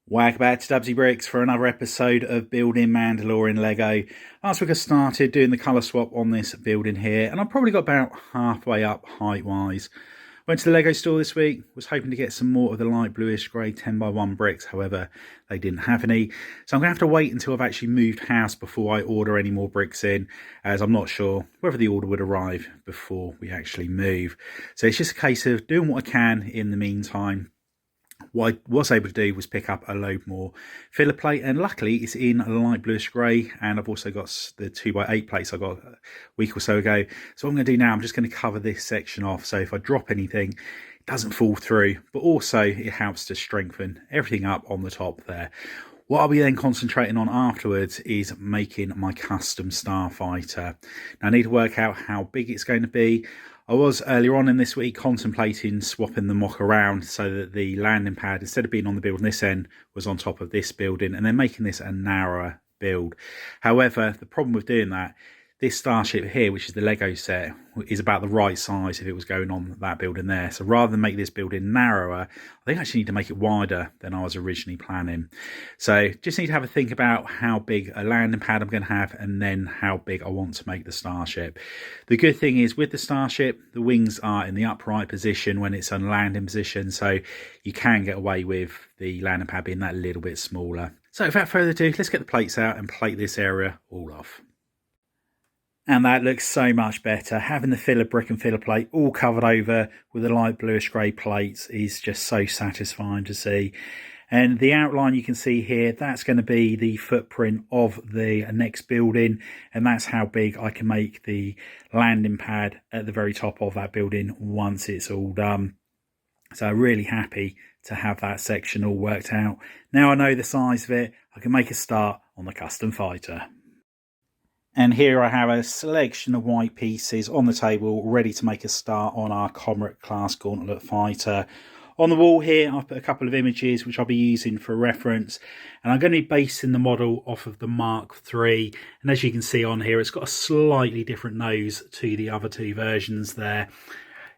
Welcome back to Dubsy Bricks for another episode of building Mandalorian Lego. Last week I started doing the colour swap on this building here, and I've probably got about halfway up height-wise. Went to the Lego store this week, was hoping to get some more of the light bluish grey 10x1 bricks, however they didn't have any. So I'm going to have to wait until I've actually moved house before I order any more bricks in, as I'm not sure whether the order would arrive before we actually move. So it's just a case of doing what I can in the meantime. What I was able to do was pick up a load more filler plate, and luckily it's in a light bluish grey, and I've also got the 2x8 plates I got a week or so ago. So what I'm going to do now, I'm just going to cover this section off, so if I drop anything it doesn't fall through, but also it helps to strengthen everything up on the top there. What I'll be then concentrating on afterwards is making my custom starfighter. Now I need to work out how big it's going to be. I was earlier on in this week contemplating swapping the mock around so that the landing pad, instead of being on the building this end, was on top of this building, and then making this a narrower build. However, the problem with doing that, this starship here, which is the Lego set, is about the right size if it was going on that building there. So rather than make this building narrower, I think I actually need to make it wider than I was originally planning. So just need to have a think about how big a landing pad I'm going to have, and then how big I want to make the starship. The good thing is with the starship, the wings are in the upright position when it's on landing position, so you can get away with the landing pad being that little bit smaller. So without further ado, let's get the plates out and plate this area all off. And that looks so much better. Having the filler brick and filler plate all covered over with the light bluish grey plates is just so satisfying to see. And the outline you can see here, that's going to be the footprint of the next building, and that's how big I can make the landing pad at the very top of that building once it's all done. So really happy to have that section all worked out. Now I know the size of it, I can make a start on the custom fighter. And here I have a selection of white pieces on the table, ready to make a start on our Kom'rk Class Gauntlet fighter. On the wall here, I've put a couple of images which I'll be using for reference. And I'm going to be basing the model off of the Mark III. And as you can see on here, it's got a slightly different nose to the other two versions there.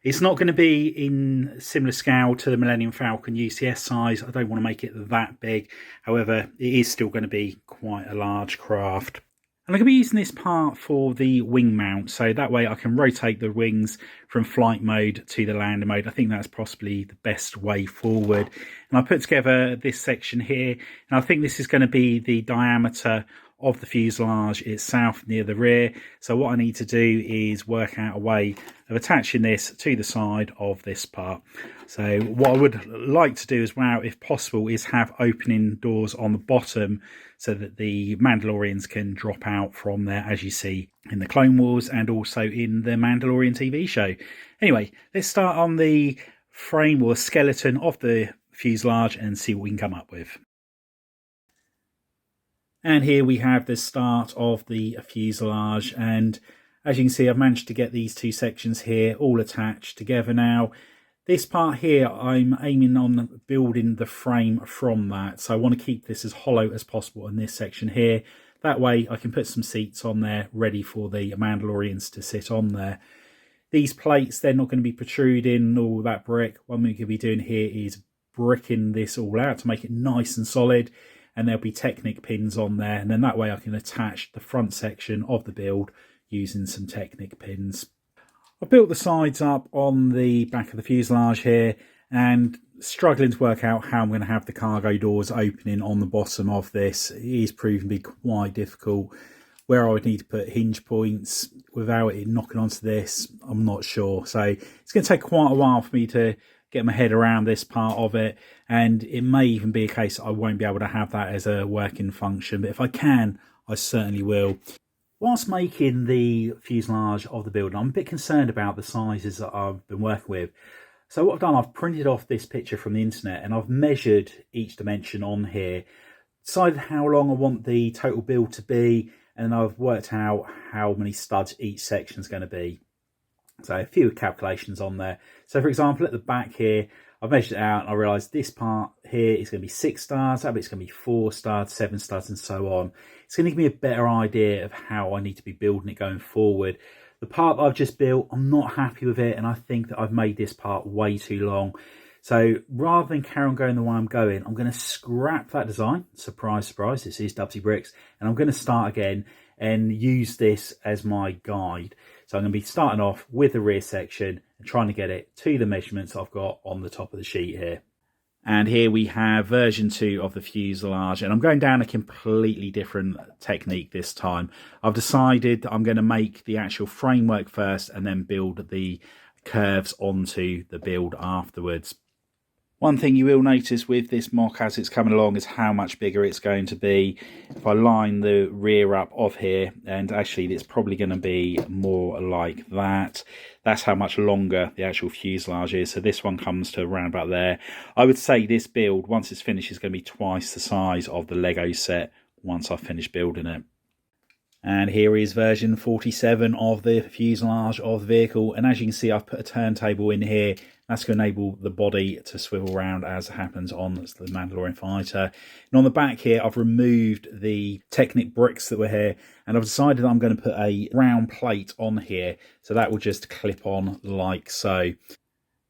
It's not going to be in similar scale to the Millennium Falcon UCS size. I don't want to make it that big. However, it is still going to be quite a large craft. And I'm going to be using this part for the wing mount, so that way I can rotate the wings from flight mode to the landing mode. I think that's possibly the best way forward. And I put together this section here, and I think this is going to be the diameter of the fuselage itself near the rear. So what I need to do is work out a way of attaching this to the side of this part. So what I would like to do as well, if possible, is have opening doors on the bottom so that the Mandalorians can drop out from there, as you see in the Clone Wars and also in the Mandalorian TV show. Anyway, let's start on the frame or skeleton of the fuselage and see what we can come up with. And here we have the start of the fuselage, and as you can see, I've managed to get these two sections here all attached together now. This part here, I'm aiming on building the frame from that, so I want to keep this as hollow as possible in this section here. That way I can put some seats on there ready for the Mandalorians to sit on there. These plates, they're not going to be protruding all that brick. What we're going to be doing here is bricking this all out to make it nice and solid. And there'll be Technic pins on there, and then that way I can attach the front section of the build using some Technic pins. I've built the sides up on the back of the fuselage here, and struggling to work out how I'm going to have the cargo doors opening on the bottom of this. It is proving to be quite difficult. Where I would need to put hinge points without it knocking onto this, I'm not sure. So it's going to take quite a while for me to get my head around this part of it, and it may even be a case I won't be able to have that as a working function, but if I can, I certainly will. Whilst making the fuselage of the building, I'm a bit concerned about the sizes that I've been working with. So what I've done, I've printed off this picture from the internet, and I've measured each dimension on here, decided how long I want the total build to be, and I've worked out how many studs each section is going to be. So a few calculations on there. So for example, at the back here, I've measured it out and I realised this part here is going to be 6 studs, that bit's going to be 4 studs, 7 studs and so on. It's going to give me a better idea of how I need to be building it going forward. The part that I've just built, I'm not happy with it, and I think that I've made this part way too long. So rather than carry on going the way I'm going, I'm going to scrap that design. Surprise, surprise, this is Dubsy Bricks. And I'm going to start again and use this as my guide. So I'm going to be starting off with the rear section and trying to get it to the measurements I've got on the top of the sheet here. And here we have version 2 of the fuselage, and I'm going down a completely different technique this time. I've decided I'm going to make the actual framework first and then build the curves onto the build afterwards. One thing you will notice with this mock as it's coming along is how much bigger it's going to be. If I line the rear up of here, and actually it's probably going to be more like that. That's how much longer the actual fuselage is. So this one comes to around about there. I would say this build, once it's finished, is going to be twice the size of the Lego set once I've finished building it. And here is version 47 of the fuselage of the vehicle. And as you can see, I've put a turntable in here. That's going to enable the body to swivel around as happens on the Mandalorian fighter. And on the back here, I've removed the Technic bricks that were here. And I've decided I'm going to put a round plate on here. So that will just clip on like so.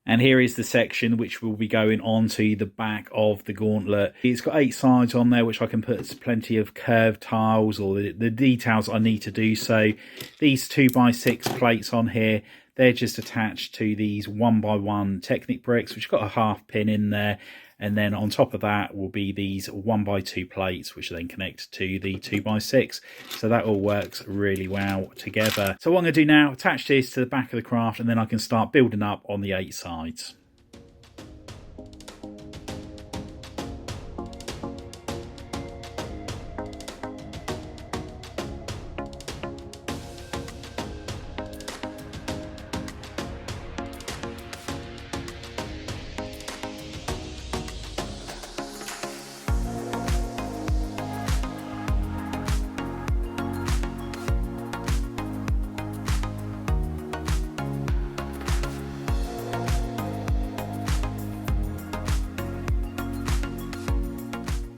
And here is the section which will be going onto the back of the Gauntlet. It's got 8 sides on there, which I can put plenty of curved tiles or the details I need to do. So these 2x6 plates on here, they're just attached to these 1x1 Technic bricks, which got a half pin in there. And then on top of that will be these 1x2 plates, which then connect to the 2x6. So that all works really well together. So what I'm going to do now, attach this to the back of the craft, and then I can start building up on the 8 sides.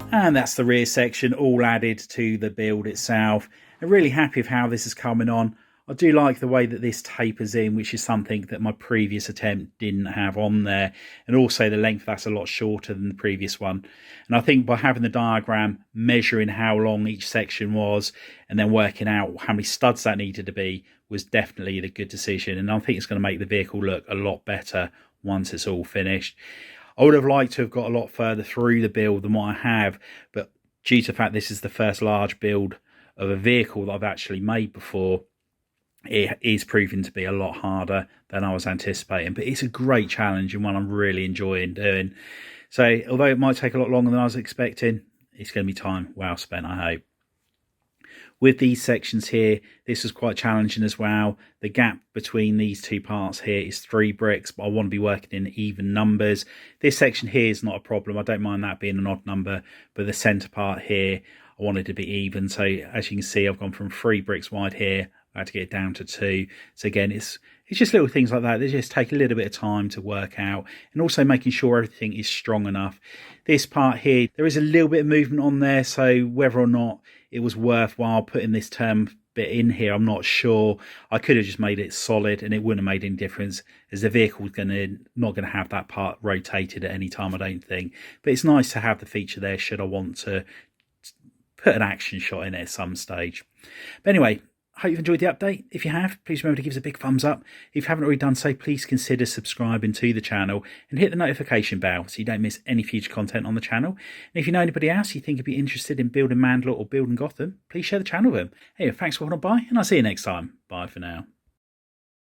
And that's the rear section all added to the build itself. I'm really happy with how this is coming on. I do like the way that this tapers in, which is something that my previous attempt didn't have on there. And also the length, that's a lot shorter than the previous one. And I think by having the diagram, measuring how long each section was, and then working out how many studs that needed to be, was definitely the good decision. And I think it's going to make the vehicle look a lot better once it's all finished. I would have liked to have got a lot further through the build than what I have, but due to the fact this is the first large build of a vehicle that I've actually made before, it is proving to be a lot harder than I was anticipating. But it's a great challenge and one I'm really enjoying doing. So although it might take a lot longer than I was expecting, it's going to be time well spent, I hope. With these sections here, this is quite challenging as well. The gap between these 2 parts here is 3 bricks, but I want to be working in even numbers. This section here is not a problem. I don't mind that being an odd number, but the centre part here, I wanted to be even. So as you can see, I've gone from 3 bricks wide here. I had to get it down to 2. So again, it's just little things like that. They just take a little bit of time to work out, and also making sure everything is strong enough. This part here, there is a little bit of movement on there, so whether or not it was worthwhile putting this term bit in here, I'm not sure. I could have just made it solid and it wouldn't have made any difference, as the vehicle was not going to have that part rotated at any time, I don't think. But it's nice to have the feature there should I want to put an action shot in it at some stage. But anyway, I hope you've enjoyed the update. If you have, please remember to give us a big thumbs up. If you haven't already done so, please consider subscribing to the channel and hit the notification bell so you don't miss any future content on the channel. And if you know anybody else you think would be interested in building Mandalore or building Gotham, please share the channel with them. Anyway, thanks for holding by, and I'll see you next time. Bye for now.